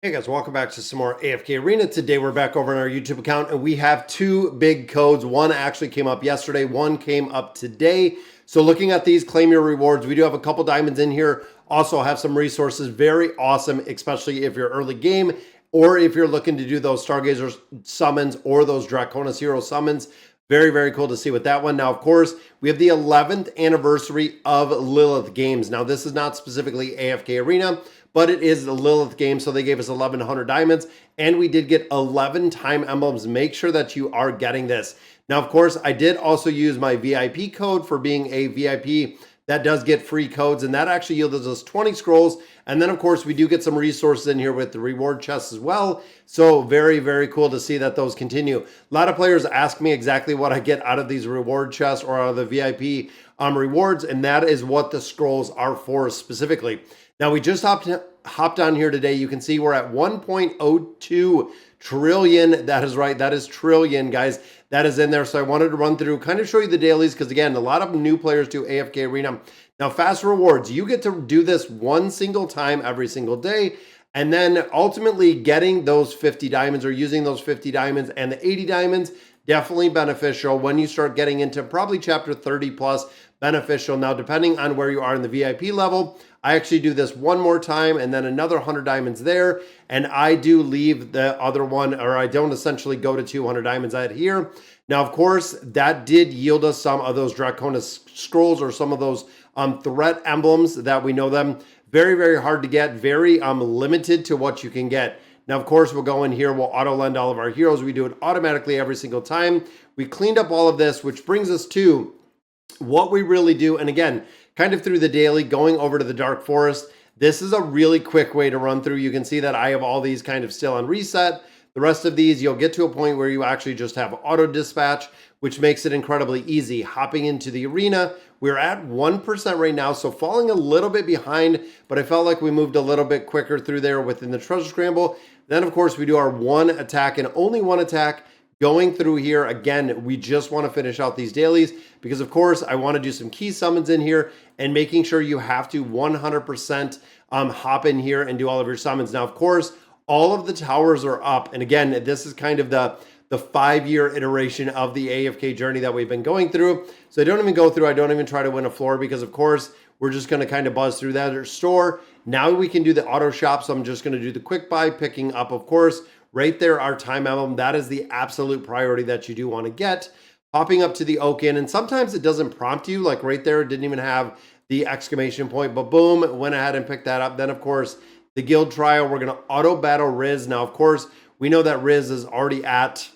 Hey guys, welcome back to some more AFK Arena. Today we're back over on our YouTube account and we have two big codes. One actually came up yesterday, one came up today. So looking at these, claim your rewards. We do have a couple diamonds in here. Also have some resources, very awesome, especially if you're early game or if you're looking to do those Stargazer summons or those Draconis Hero summons. Very, very cool to see with that one. Now, of course, we have the 11th anniversary of Lilith Games. Now, this is not specifically AFK Arena, but it is the Lilith game, so they gave us 1,100 diamonds, and we did get 11 time emblems. Make sure that you are getting this. Now, of course, I did also use my VIP code for being a VIP. That does get free codes, and that actually yields us 20 scrolls. And then, of course, we do get some resources in here with the reward chests as well. So very, very cool to see that those continue. A lot of players ask me exactly what I get out of these reward chests or out of the VIP rewards, and that is what the scrolls are for specifically. Now, we just hopped on here today. You can see we're at 1.02 trillion. That is right. That is trillion, guys. That is in there. So I wanted to run through, kind of show you the dailies, because again, a lot of new players do AFK Arena. Now, fast rewards, you get to do this one single time every single day. And then ultimately getting those 50 diamonds or using those 50 diamonds and the 80 diamonds, definitely beneficial when you start getting into probably chapter 30 plus beneficial. Now, depending on where you are in the VIP level, I actually do this one more time and then another 100 diamonds there. And I do leave the other one, or I don't essentially go to 200 diamonds out here. Now, of course, that did yield us some of those Draconis scrolls or some of those threat emblems that we know them. Very, very hard to get, very limited to what you can get. Now, of course, we'll go in here, we'll auto lend all of our heroes. We do it automatically every single time. We cleaned up all of this, which brings us to what we really do. And again, kind of through the daily, going over to the Dark Forest. This is a really quick way to run through. You can see that I have all these kind of still on reset. The rest of these, you'll get to a point where you actually just have auto dispatch, which makes it incredibly easy. Hopping into the arena, we're at 1% right now, so falling a little bit behind, but I felt like we moved a little bit quicker through there within the treasure scramble. Then, of course, we do our one attack and only one attack. Going through here, again, we just want to finish out these dailies because, of course, I want to do some key summons in here and making sure you have to 100% hop in here and do all of your summons. Now, of course, all of the towers are up. And again, this is kind of the 5-year iteration of the AFK journey that we've been going through. So I don't even go through, I don't even try to win a floor because, of course, we're just going to kind of buzz through that store. Now we can do the auto shop. So I'm just going to do the quick buy, picking up, of course, right there, our time emblem. That is the absolute priority that you do want to get. Popping up to the Oaken, and sometimes it doesn't prompt you, like right there, it didn't even have the exclamation point, but boom, went ahead and picked that up. Then, of course, the guild trial, we're going to auto battle Riz. Now, of course, we know that Riz is already at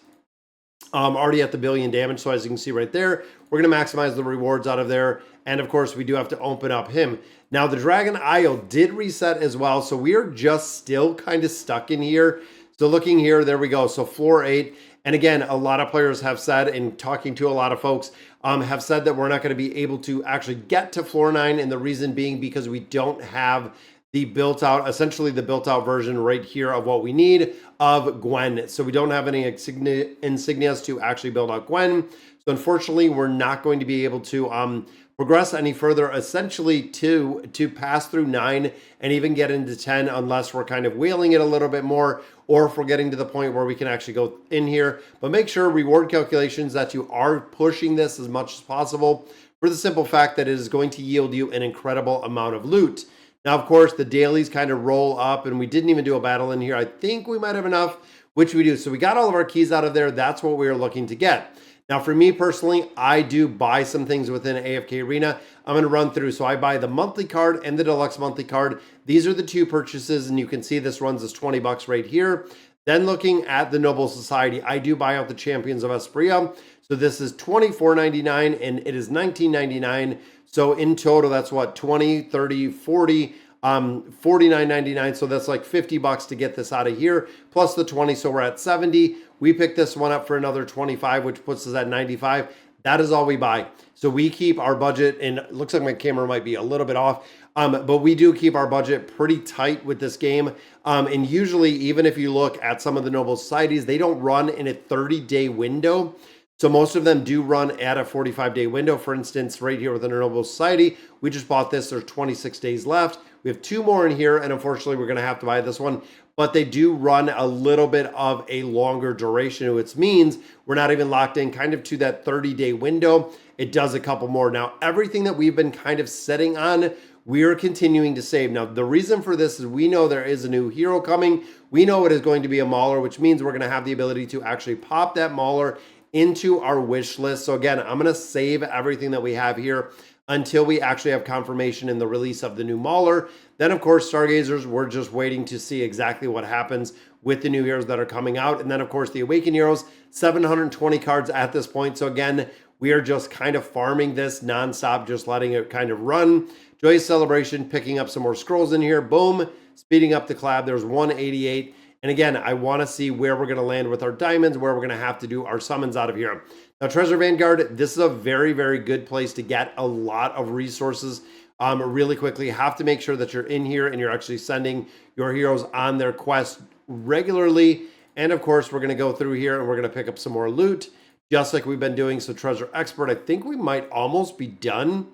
the billion damage. So as you can see right there, we're going to maximize the rewards out of there. And of course, we do have to open up him. Now, the Dragon Isle did reset as well. So we are just still kind of stuck in here. So looking here, there we go. So floor 8. And again, a lot of players have said, and talking to a lot of folks, have said that we're not going to be able to actually get to floor 9. And the reason being because we don't have the built out, essentially the built out version right here of what we need of Gwen. So we don't have any insignias to actually build out Gwen. So unfortunately, we're not going to be able to progress any further, essentially to pass through 9 and even get into 10 unless we're kind of whaling it a little bit more, or if we're getting to the point where we can actually go in here. But make sure reward calculations that you are pushing this as much as possible for the simple fact that it is going to yield you an incredible amount of loot. Now, of course, the dailies kind of roll up, and we didn't even do a battle in here. I think we might have enough, which we do. So we got all of our keys out of there. That's what we were looking to get. Now, for me personally, I do buy some things within AFK Arena. I'm going to run through. So I buy the monthly card and the deluxe monthly card. These are the two purchases, and you can see this runs as 20 bucks right here. Then looking at the Noble Society, I do buy out the Champions of Espria. So this is $24.99 and it is $19.99. So in total, that's what, 20, 30, 40, $49.99. So that's like 50 bucks to get this out of here, plus the 20. So we're at 70. We picked this one up for another 25, which puts us at 95. That is all we buy. So we keep our budget, and it looks like my camera might be a little bit off, but we do keep our budget pretty tight with this game. And usually, even if you look at some of the Noble Societies, they don't run in a 30-day window. So most of them do run at a 45-day window. For instance, right here with the Noble Society, we just bought this. There's 26 days left. We have 2 more in here, and unfortunately, we're going to have to buy this one. But they do run a little bit of a longer duration, which means we're not even locked in kind of to that 30-day window. It does a couple more. Now, everything that we've been kind of setting on, we are continuing to save. Now, the reason for this is we know there is a new hero coming. We know it is going to be a Mauler, which means we're going to have the ability to actually pop that Mauler into our wish list. So again, I'm going to save everything that we have here until we actually have confirmation in the release of the new Mauler. Then, of course, Stargazers, we're just waiting to see exactly what happens with the new heroes that are coming out. And then, of course, the Awakened heroes, 720 cards at this point. So again, we are just kind of farming this nonstop, just letting it kind of run. Joyous Celebration, picking up some more scrolls in here. Boom, speeding up the collab. There's 188. And again, I want to see where we're going to land with our diamonds, where we're going to have to do our summons out of here. Now, Treasure Vanguard, this is a very, very good place to get a lot of resources really quickly. You have to make sure that you're in here and you're actually sending your heroes on their quest regularly. And of course, we're going to go through here and we're going to pick up some more loot, just like we've been doing. So Treasure Expert, I think we might almost be done.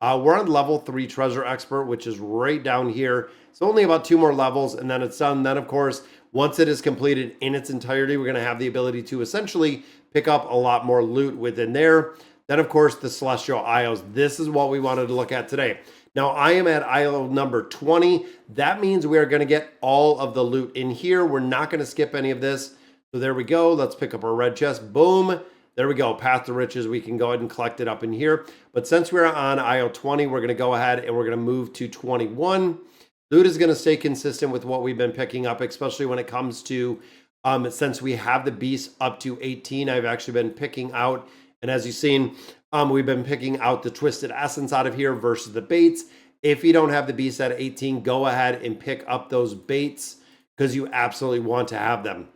We're on level 3 Treasure Expert, which is right down here. It's only about 2 more levels and then it's done. Then, of course, once it is completed in its entirety, we're going to have the ability to essentially pick up a lot more loot within there. Then, of course, the Celestial Isles. This is what we wanted to look at today. Now, I am at Isle number 20. That means we are going to get all of the loot in here. We're not going to skip any of this. So there we go. Let's pick up our red chest. Boom. There we go. Path to Riches. We can go ahead and collect it up in here. But since we're on Isle 20, we're going to go ahead and we're going to move to 21. Loot is going to stay consistent with what we've been picking up, especially when it comes to, since we have the beast up to 18, I've actually been picking out, and as you've seen, we've been picking out the Twisted Essence out of here versus the baits. If you don't have the beast at 18, go ahead and pick up those baits because you absolutely want to have them.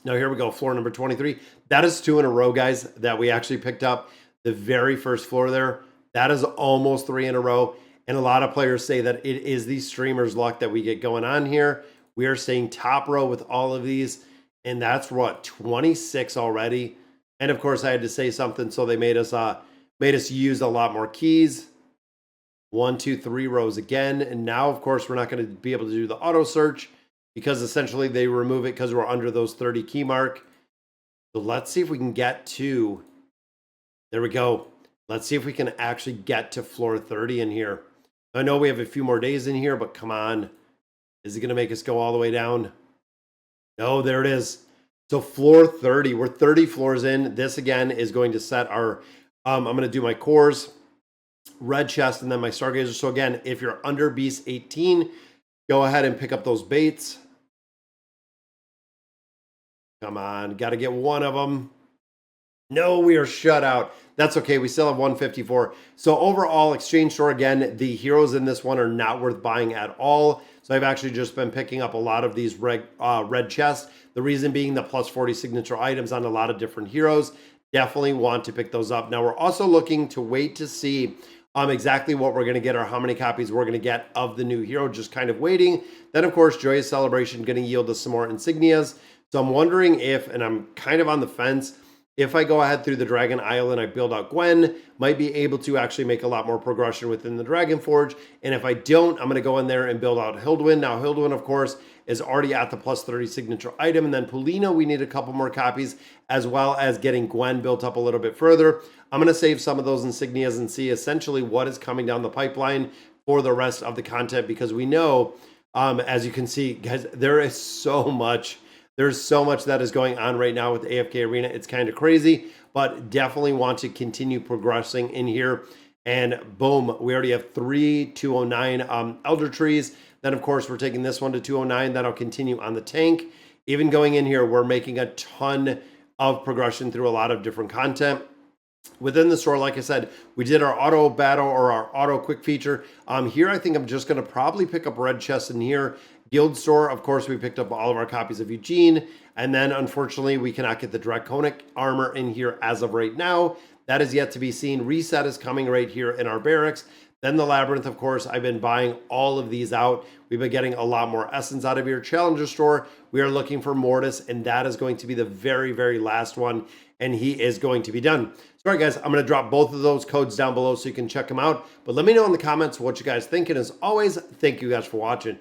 Now here we go, floor number 23. That is 2 in a row, guys, that we actually picked up. The very first floor there, that is almost 3 in a row. And a lot of players say that it is the streamer's luck that we get going on here. We are staying top row with all of these. And that's what, 26 already. And of course I had to say something. So they made us use a lot more keys. 1, 2, 3 rows again. And now, of course, we're not going to be able to do the auto search because essentially they remove it because we're under those 30 key mark. So let's see if we can get to, there we go. Let's see if we can actually get to floor 30 in here. I know we have a few more days in here, but come on. Is it going to make us go all the way down? No, there it is. So floor 30, we're 30 floors in. This again is going to set our, I'm going to do my cores, red chest, and then my stargazer. So again, if you're under beast 18, go ahead and pick up those baits. Come on, got to get one of them. No, we are shut out. That's okay. We still have 154. So overall, exchange store, again, the heroes in this one are not worth buying at all. So I've actually just been picking up a lot of these red chests. The reason being the plus 40 signature items on a lot of different heroes. Definitely want to pick those up. Now we're also looking to wait to see exactly what we're going to get or how many copies we're going to get of the new hero. Just kind of waiting. Then, of course, Joyous Celebration going to yield us some more insignias. So I'm wondering if, and I'm kind of on the fence, if I go ahead through the Dragon Isle and I build out Gwen, might be able to actually make a lot more progression within the Dragon Forge. And if I don't, I'm going to go in there and build out Hildwyn. Now, Hildwyn, of course, is already at the plus 30 signature item. And then Polino, we need a couple more copies, as well as getting Gwen built up a little bit further. I'm going to save some of those insignias and see essentially what is coming down the pipeline for the rest of the content, because we know, as you can see, guys, there is so much. There's so much that is going on right now with the AFK Arena. It's kind of crazy, but definitely want to continue progressing in here. And boom, we already have 3 209 Elder Trees. Then, of course, we're taking this one to 209. Then I'll continue on the tank. Even going in here, we're making a ton of progression through a lot of different content. Within the store, like I said, we did our auto battle or our auto quick feature. Here, I think I'm just going to probably pick up red chests in here. Guild store, of course, we picked up all of our copies of Eugene. And then, unfortunately, we cannot get the Draconic armor in here as of right now. That is yet to be seen. Reset is coming right here in our barracks. Then the Labyrinth, of course, I've been buying all of these out. We've been getting a lot more essence out of your Challenger store. We are looking for Mortis, and that is going to be the very, very last one, and he is going to be done. So, all right, guys, I'm going to drop both of those codes down below so you can check them out. But let me know in the comments what you guys think, and as always, thank you guys for watching.